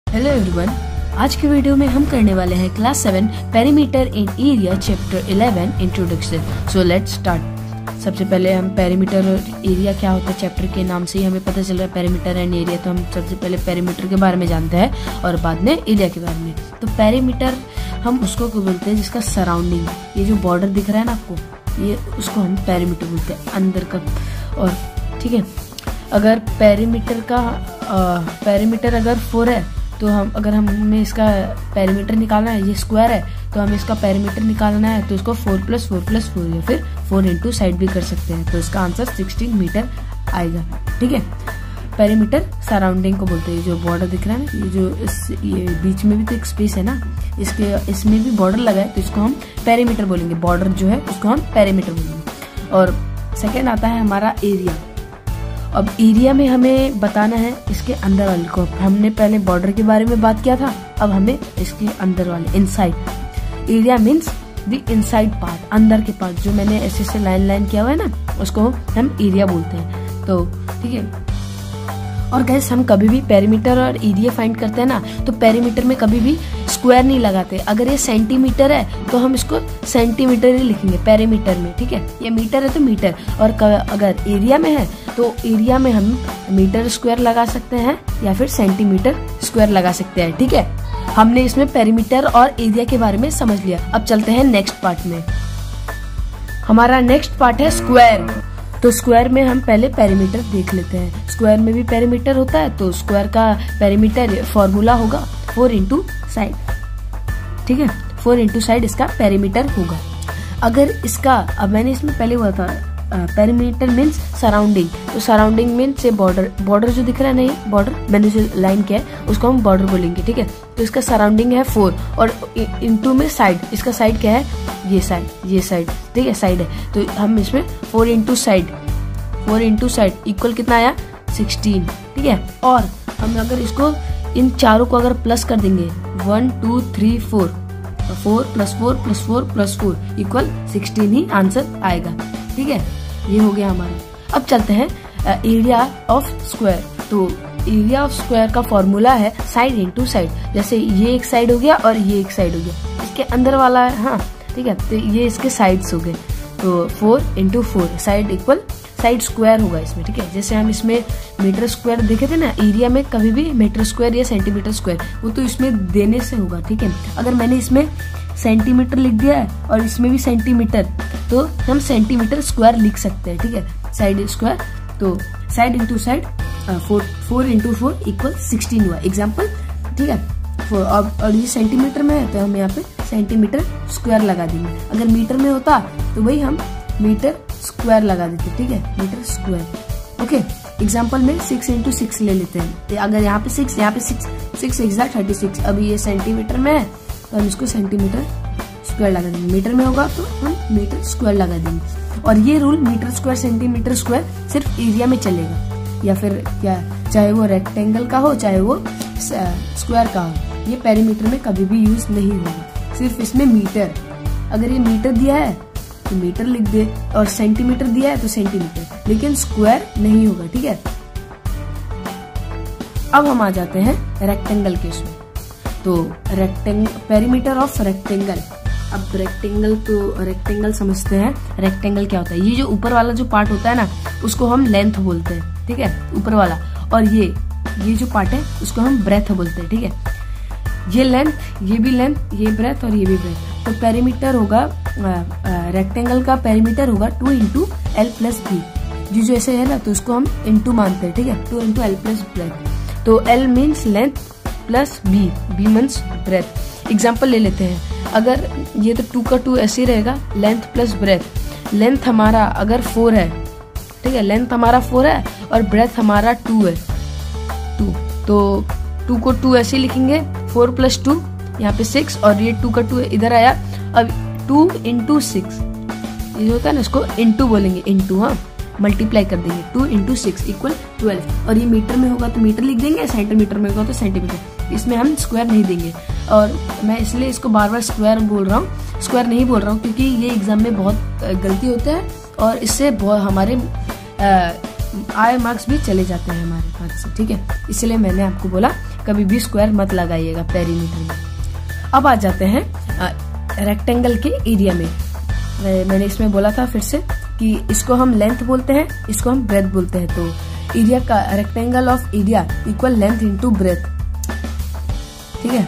Hello everyone, आज की video में हम करने वाले हैं class 7 perimeter in area chapter 11 introduction. So let's start. सबसे पहले हम पेरीमीटर और एरिया क्या होता है, चैप्टर के नाम से ही हमें पता चल रहा है पेरीमीटर एंड एरिया। तो हम सबसे पहले पेरीमीटर के बारे में जानते हैं और बाद में एरिया के बारे में। तो पेरीमीटर हम उसको बोलते हैं जिसका सराउंडिंग, ये जो बॉर्डर दिख रहा है ना आपको, ये उसको हम पेरीमीटर बोलते हैं, अंदर का। और ठीक है, अगर पेरीमीटर अगर 4 है तो हमें इसका पेरीमीटर निकालना है, ये स्क्वायर है तो हमें इसका पेरीमीटर निकालना है, तो इसको 4 + 4 + 4 या फिर 4 × साइड भी कर सकते हैं। तो इसका आंसर 16 मीटर आएगा। ठीक है, पेरीमीटर सराउंडिंग को बोलते हैं। जो बॉर्डर दिख रहा है ना, ये बीच में भी तो एक स्पेस है ना, इसमें भी बॉर्डर लगा है, तो इसको हम पेरीमीटर बोलेंगे। बॉर्डर जो है उसको हम पेरीमीटर बोलेंगे। और सेकेंड आता है हमारा एरिया। अब एरिया में हमें बताना है इसके अंदर वाले को। हमने पहले बॉर्डर के बारे में बात किया था, अब हमें इसके अंदर वाले inside. Area means the inside part, अंदर के पार्ट, जो मैंने ऐसे लाइन किया हुआ है ना, उसको हम एरिया बोलते हैं। तो ठीक है, और गैस हम कभी भी पेरीमीटर और एरिया फाइंड करते हैं ना, तो पेरीमीटर में कभी भी स्क्वायर नहीं लगाते। अगर ये सेंटीमीटर है तो हम इसको सेंटीमीटर ही लिखेंगे पेरीमीटर में। ठीक है, ये मीटर है तो मीटर। और अगर एरिया में है तो एरिया में हम मीटर स्क्वायर लगा सकते हैं या फिर सेंटीमीटर स्क्वायर लगा सकते हैं। ठीक है, हमने इसमें पेरीमीटर और एरिया के बारे में समझ लिया। अब चलते हैं नेक्स्ट पार्ट में। हमारा नेक्स्ट पार्ट है स्क्वायर। तो स्क्वायर में हम पहले पेरीमीटर देख लेते हैं। स्क्वायर में भी पेरीमीटर होता है, तो स्क्वायर का पेरीमीटर फॉर्मूला होगा 4 × साइड। ठीक है, 4 × साइड इसका पेरीमीटर होगा। अगर इसका, अब मैंने इसमें पहले हुआ था पेरीमीटर मीन्स सराउंडिंग। तो सराउंडिंग मीन्स ये बॉर्डर जो दिख रहा है ना, ये बॉर्डर मैंने जो लाइन किया है उसको हम बॉर्डर बोलेंगे। ठीक है, तो इसका सराउंडिंग है 4 और इनटू में साइड। इसका साइड क्या है, ये साइड। ठीक है, साइड है, तो हम इसमें 4 × साइड इक्वल कितना आया, 16। ठीक है, और हम अगर इसको इन चारों को अगर प्लस कर देंगे, 1 2 3 4 + 4 + 4 + 4 इक्वल 16 ही आंसर आएगा। ठीक है, ये हो गया हमारा। अब चलते हैं एरिया ऑफ स्क्वायर। तो एरिया ऑफ स्क्वायर का फॉर्मूला है साइड × साइड। जैसे ये एक साइड हो गया और ये एक साइड हो गया, इसके अंदर वाला है। हाँ ठीक है, तो ये इसके साइड्स हो गए। तो 4 × 4 साइड इक्वल साइड स्क्वायर होगा इसमें। ठीक है, जैसे हम इसमें मीटर स्क्वायर देखे थे ना, एरिया में कभी भी मीटर स्क्वायर या सेंटीमीटर स्क्वायर, वो तो इसमें देने से होगा। ठीक है, अगर मैंने इसमें सेंटीमीटर लिख दिया है और इसमें भी सेंटीमीटर, तो हम सेंटीमीटर स्क्वायर लिख सकते हैं। ठीक है, साइड स्क्वायर। तो साइड × साइड 4 × 4 इक्वल 16 हुआ एग्जाम्पल। ठीक है, और ये सेंटीमीटर में है तो हम यहाँ पे सेंटीमीटर स्क्वायर लगा देंगे। अगर मीटर में होता तो वही हम मीटर स्क्वायर लगा देते। ठीक है, मीटर स्क्वायर। ओके, एग्जाम्पल में 6 × 6 ले लेते हैं। अगर यहाँ पे 6, यहाँ पे 6 एग्जैक्ट 36। अभी ये सेंटीमीटर में है तो हम इसको सेंटीमीटर स्क्वायर लगा देंगे। मीटर में होगा तो हम मीटर स्क्वायर लगा देंगे। और ये rule metre square centimetre square सिर्फ एरिया में चलेगा, या फिर क्या, चाहे वो रेक्टेंगल का हो चाहे वो स्क्वायर का हो, ये पेरीमीटर में कभी भी यूज नहीं होगा। सिर्फ इसमें मीटर, अगर ये मीटर दिया है तो मीटर लिख दे, और सेंटीमीटर दिया है तो सेंटीमीटर, लेकिन स्क्वायर नहीं होगा। ठीक है, अब हम आ जाते हैं रेक्टेंगल के उसमें। तो पेरीमीटर ऑफ रेक्टेंगल। अब रेक्टेंगल समझते हैं। रेक्टेंगल क्या होता है, ये जो ऊपर वाला जो पार्ट होता है ना, उसको हम लेंथ बोलते हैं। ठीक है, ऊपर वाला। और ये जो पार्ट है उसको हम ब्रेथ बोलते हैं। ठीक है, ये लेंथ, ये भी लेंथ, ये ब्रेथ और ये भी ब्रेथ। तो पेरीमीटर होगा, रेक्टेंगल का पेरीमीटर होगा 2 × L + B। जो ऐसे है ना, तो उसको हम इंटू मानते हैं। ठीक है, 2 × L + ब्रेथ। तो L means length plus B means breadth. Example ले लेते हैं। अगर ये तो 2 का 2 ऐसे ही रहेगा, लेंथ प्लस ब्रेथ। लेंथ हमारा अगर 4 है, ठीक है, लेंथ हमारा 4 है और ब्रेथ हमारा 2 है, 2। तो 2 को 2 ऐसे लिखेंगे, 4 + 2 यहाँ पे 6, और ये 2 का 2 इधर आया। अब 2 × 6 ये होता है ना, इसको इंटू बोलेंगे, इंटू। हाँ, मल्टीप्लाई कर देंगे, 2 × 6 इक्वल 12। और ये मीटर में होगा तो मीटर लिख देंगे, सेंटीमीटर में होगा तो सेंटीमीटर। इसमें हम स्क्वायर नहीं देंगे। और मैं इसलिए इसको बार बार स्क्वायर बोल रहा हूँ, स्क्वायर नहीं बोल रहा हूँ, क्योंकि ये एग्जाम में बहुत गलती होता है और इससे बहुत हमारे आए मार्क्स भी चले जाते हैं हमारे हाथ से। ठीक है, इसलिए मैंने आपको बोला कभी भी स्क्वायर मत लगाइएगा पेरीमीटर में। अब आ जाते हैं रेक्टेंगल के एरिया में। मैंने इसमें बोला था फिर से कि इसको हम लेंथ बोलते हैं, इसको हम ब्रेथ बोलते हैं। तो एरिया का rectangle of area equal length into breadth, ठीक है,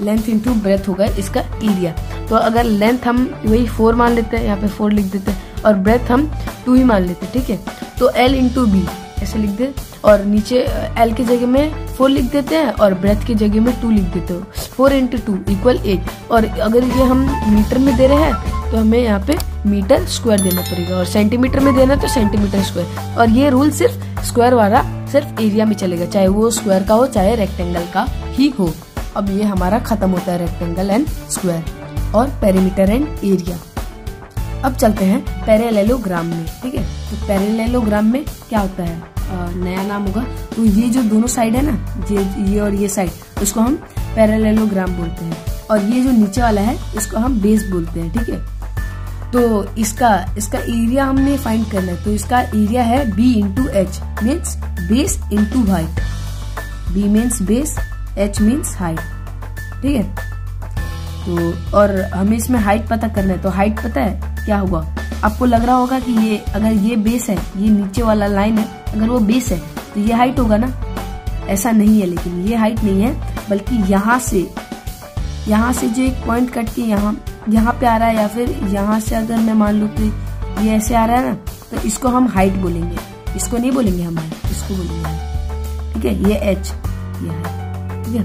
लेंथ इंटू ब्रेथ होगा इसका एरिया। तो अगर लेंथ हम वही 4 मान लेते हैं, यहाँ पे 4 लिख देते हैं, और ब्रेथ हम 2 ही मान लेते हैं, ठीक है। तो L इंटू बी ऐसे लिख दे, और नीचे L की जगह में 4 लिख देते हैं और ब्रेथ की जगह में 2 लिख देते हो। 4 इंटू 2 इक्वल 8। और अगर ये हम मीटर में दे रहे हैं तो हमें यहाँ पे मीटर स्क्वायर देना पड़ेगा, और सेंटीमीटर में देना तो सेंटीमीटर स्क्वायर। और ये रूल सिर्फ स्क्वायर वाला सिर्फ एरिया में चलेगा, चाहे वो स्क्वायर का हो चाहे रेक्टेंगल का ही हो। अब ये हमारा खत्म होता है रेक्टेंगल एंड स्क्वायर और पेरीमीटर एंड एरिया। अब चलते हैं पैरेललोग्राम में, ठीक है। तो पैरेललोग्राम में क्या होता है, नया नाम होगा। तो ये जो दोनों साइड है ना, ये और ये साइड, उसको हम पैरेललोग्राम बोलते हैं। और ये जो नीचे वाला है इसको हम बेस बोलते हैं, ठीक है। तो इसका एरिया हमने फाइंड करना है। तो इसका एरिया है B into H, means base into height. B means base, H means height, ठीक है। तो और हमें इसमें हाइट पता करना है। तो हाइट पता है क्या होगा, आपको लग रहा होगा कि ये अगर ये बेस है, ये नीचे वाला लाइन है, अगर वो बेस है तो ये हाइट होगा ना। ऐसा नहीं है, लेकिन ये हाइट नहीं है, बल्कि यहाँ से जो एक पॉइंट कट के यहाँ पे आ रहा है, या फिर यहाँ से अगर मैं मान लूँ तो ये ऐसे आ रहा है ना, तो इसको हम हाइट बोलेंगे। इसको नहीं बोलेंगे हम हाइट, इसको बोलेंगे, ठीक है। ये H, ये हाइट, ठीक है,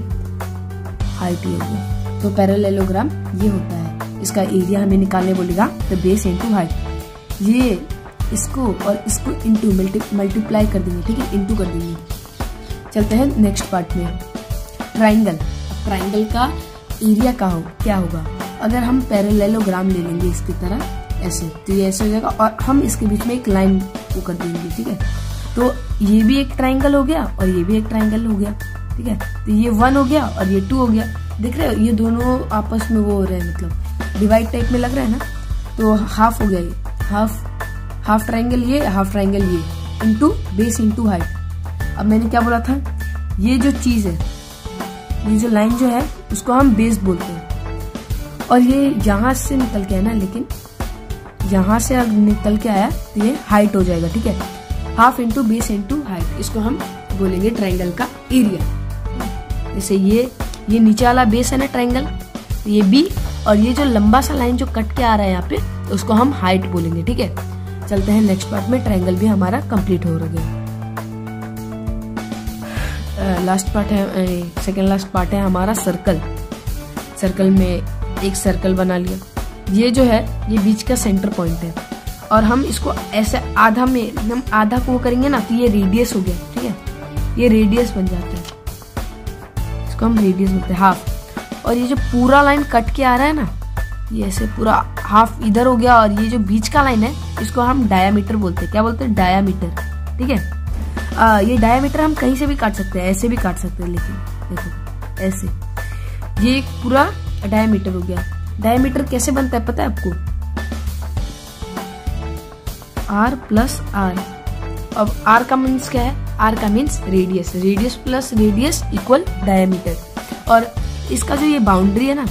हाइट ये होगी। तो पैरेललोग्राम ये होता है। इसका एरिया हमें निकालने बोलेगा, तो बेस इंटू हाइट। ये इसको और इसको इंटू मल्टीप्लाई कर देंगे, ठीक है, इंटू कर देंगे। चलते हैं नेक्स्ट पार्ट में, ट्राइंगल। ट्राइंगल का एरिया क्या होगा, अगर हम पैरेललोग्राम ले लेंगे इसकी तरह ऐसे, तो ये ऐसे हो जाएगा, और हम इसके बीच में एक लाइन को कर देंगे, ठीक है। तो ये भी एक ट्राइंगल हो गया और ये भी एक ट्राइंगल हो गया, ठीक है। तो ये 1 हो गया और ये 2 हो गया। देख रहे हो, ये दोनों आपस में वो हो रहे हैं, मतलब डिवाइड टाइप में लग रहा है ना। तो हाफ हो गया, ये हाफ ट्राइंगल, ये हाफ ट्राइंगल, ये इंटू बेस इंटू हाइट। अब मैंने क्या बोला था, ये जो चीज है, ये जो लाइन जो है, उसको हम बेस बोलते हैं। और ये यहाँ से निकल के है ना, लेकिन यहाँ से अगर निकल के आया तो ये हाइट हो जाएगा, ठीक है। Half into base into height, इसको हम बोलेंगे ट्राइंगल का एरिया। जैसे ये नीचे वाला बेस है ना ट्राइंगल, ये बी, और ये जो लंबा सा लाइन जो कट के आ रहा है यहाँ पे, उसको हम हाइट बोलेंगे, ठीक है। चलते हैं नेक्स्ट पार्ट में। ट्राइंगल भी हमारा कंप्लीट हो गया। लास्ट पार्ट है, सेकंड लास्ट पार्ट है हमारा सर्कल। सर्कल में एक सर्कल बना लिया, ये जो है ये बीच का सेंटर पॉइंट है, और हम इसको ऐसे आधा में, हम आधा को करेंगे ना, तो ये रेडियस हो गया, ठीक है। ये रेडियस बन जाता है, इसको हम रेडियस बोलते हैं, हाफ। और ये जो पूरा लाइन कट के आ रहा है ना, ये ऐसे पूरा हाफ इधर हो गया, और ये जो बीच का लाइन है इसको हम डायामीटर बोलते हैं। क्या बोलते हैं, डायामीटर, ठीक है। ये डायामीटर हम कहीं से भी काट सकते हैं, ऐसे भी काट सकते हैं, लेकिन देखो ऐसे, ये एक पूरा डायामीटर हो गया। डायामीटर कैसे बनता है पता है आपको, R प्लस R। अब R का मीन्स क्या है, R का means radius, radius plus radius equal diameter. और इसका जो ये बाउंड्री है ना,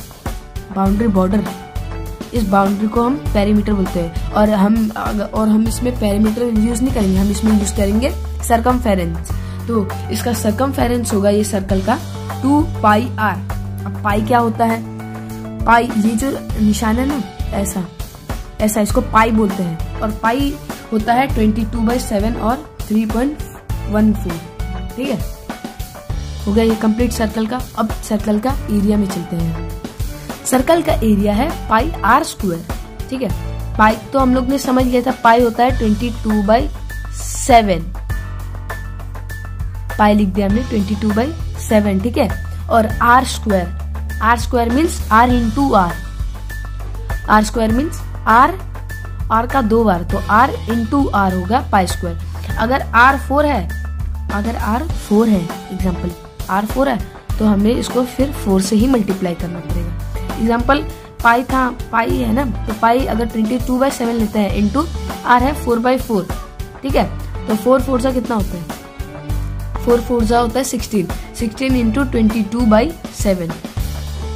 बाउंड्री बॉर्डर, इस बाउंड्री को हम पेरीमीटर बोलते हैं। और हम इसमें पेरीमीटर यूज नहीं करेंगे, हम इसमें यूज करेंगे सरकमफेरेंस। तो इसका सरकमफेरेंस होगा ये सर्कल का 2 पाई R। अब पाई क्या होता है, पाई ये जो निशान है ना, ऐसा इसको पाई बोलते हैं। और पाई होता है 22/7 और 3.14, ठीक है। हो गया ये कंप्लीट सर्कल का। अब सर्कल का एरिया में चलते हैं। सर्कल का एरिया है पाई R स्क्वायर, ठीक है। पाई तो हम लोग ने समझ लिया था, पाई होता है 22/7, पाई लिख दिया हमने 22/7, ठीक है। और R square means R into R। R square means R का 2 बार, तो R इंटू R होगा पाई स्क्वायर। अगर R 4 है, एग्जाम्पल R 4 है, तो हमें इसको फिर 4 से ही मल्टीप्लाई करना पड़ेगा। एग्जाम्पल पाई है ना, तो पाई अगर 22/7 लेते हैं, इंटू R है 4/4, ठीक है। तो 4 4 से कितना होता है 4 4 जा होता है 16, 16 इंटू 22/7,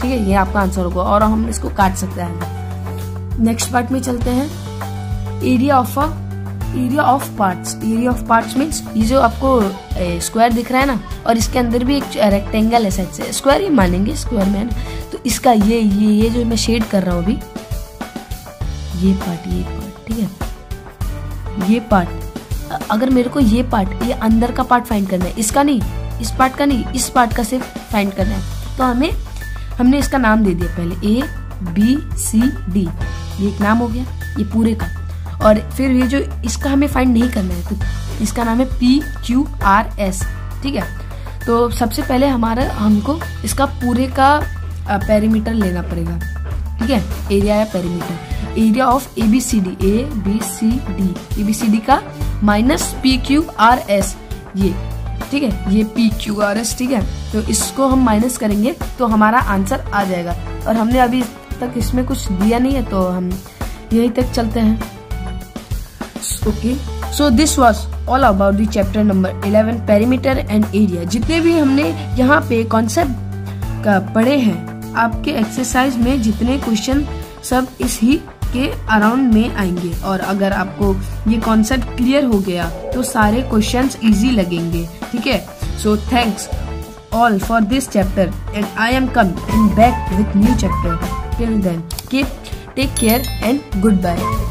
ठीक है, ये आपका आंसर होगा। और हम इसको काट सकते हैं। नेक्स्ट पार्ट में चलते हैं। एरिया ऑफ पार्ट्स मीन्स ये जो आपको स्क्वायर दिख रहा है ना, और इसके अंदर भी एक रेक्टेंगल है साइड से, स्क्वायर ही मानेंगे, स्क्वायर में है ना, तो इसका ये जो मैं शेड कर रहा हूँ अभी, ये पार्ट, ठीक है, ये पार्ट, अगर मेरे को ये पार्ट, ये अंदर का पार्ट फाइंड करना है, इसका नहीं, इस पार्ट का नहीं, इस पार्ट का सिर्फ फाइंड करना है, तो हमने इसका नाम दे दिया पहले ABCD, ये एक नाम हो गया ये पूरे का। और फिर ये जो इसका हमें फाइंड नहीं करना है, तो इसका नाम है PQRS, ठीक है। तो सबसे पहले हमको इसका पूरे का पेरीमीटर लेना पड़ेगा, ठीक है, एरिया या पेरीमीटर। एरिया ऑफ ABCD का माइनस PQRS, ये, ठीक है, ये PQRS, ठीक है। तो इसको हम माइनस करेंगे तो हमारा आंसर आ जाएगा। और हमने अभी तक इसमें कुछ दिया नहीं है, तो हम यही तक चलते हैं। Okay, so this was all about the chapter number 11 perimeter and area. जितने भी हमने यहाँ पे कॉन्सेप्ट का पढ़े हैं, आपके एक्सरसाइज में जितने क्वेश्चन सब इस ही के अराउंड में आएंगे। और अगर आपको ये कॉन्सेप्ट क्लियर हो गया तो सारे क्वेश्चंस इजी लगेंगे, ठीक है। So thanks all for this chapter, and I am coming back with new chapter. Till then, take care and goodbye.